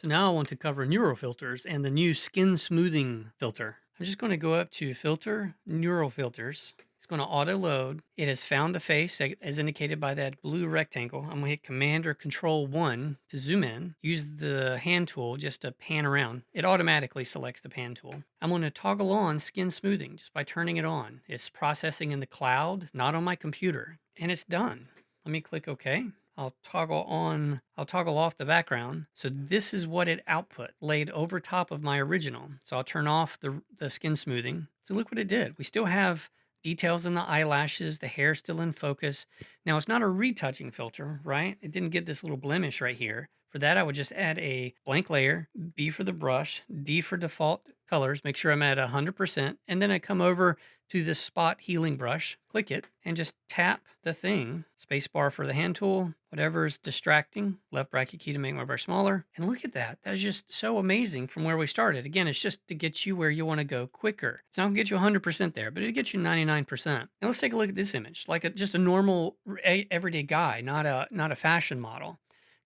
So now I want to cover neural filters and the new skin smoothing filter. I'm just going to go up to filter, neural filters. It's going to auto load. It has found the face as indicated by that blue rectangle. I'm going to hit Command or Control 1 to zoom in. Use the hand tool just to pan around. It automatically selects the pan tool. I'm going to toggle on skin smoothing just by turning it on. It's processing in the cloud, not on my computer. And it's done. Let me click OK. I'll toggle off the background. So this is what it output, laid over top of my original. So I'll turn off the skin smoothing. So look what it did. We still have details in the eyelashes, the hair still in focus. Now it's not a retouching filter, right? It didn't get this little blemish right here. For that, I would just add a blank layer, B for the brush, D for default colors, make sure I'm at 100%, and then I come over to the spot healing brush, click it, and just tap the thing, spacebar for the hand tool, whatever is distracting, left bracket key to make my brush smaller, and look at that. That is just so amazing from where we started. Again, it's just to get you where you want to go quicker. It's not going to get you 100% there, but it'll get you 99%. Now let's take a look at this image, like just a normal everyday guy, not a fashion model.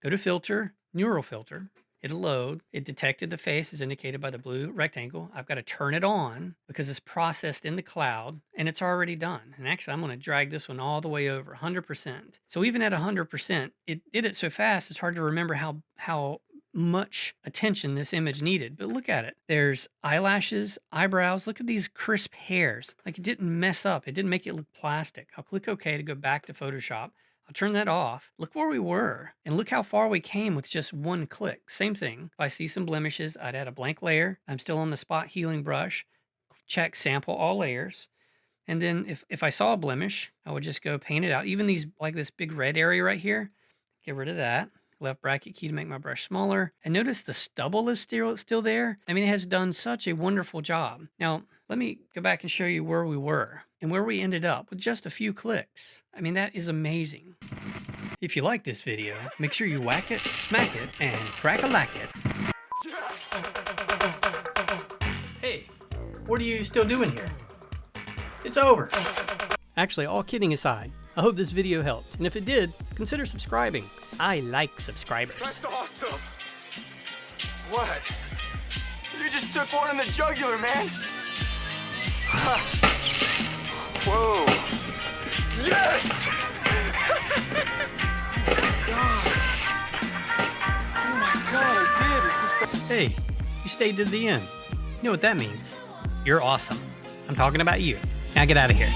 Go to Filter, Neural Filter. It'll load. It detected the face as indicated by the blue rectangle. I've got to turn it on because it's processed in the cloud and it's already done. And actually, I'm going to drag this one all the way over 100%. So even at 100%, it did it so fast, it's hard to remember how much attention this image needed. But look at it. There's eyelashes, eyebrows. Look at these crisp hairs. Like it didn't mess up. It didn't make it look plastic. I'll click OK to go back to Photoshop. I'll turn that off. Look where we were and look how far we came with just one click. Same thing. If I see some blemishes, I'd add a blank layer. I'm still on the spot healing brush. Check sample all layers. And then if I saw a blemish, I would just go paint it out. Even these, like this big red area right here, get rid of that. Left bracket key to make my brush smaller. And notice the stubble is still there. I mean, it has done such a wonderful job. Now, let me go back and show you where we were and where we ended up with just a few clicks. I mean, that is amazing. If you like this video, make sure you whack it, smack it, and crack-a-lack it. Yes. Hey, what are you still doing here? It's over. Actually, all kidding aside, I hope this video helped. And if it did, consider subscribing. I like subscribers. That's awesome. What? You just took one in the jugular, man. Whoa. Yes! Oh my God, I did. This is... Hey, you stayed to the end. You know what that means? You're awesome. I'm talking about you. Now get out of here.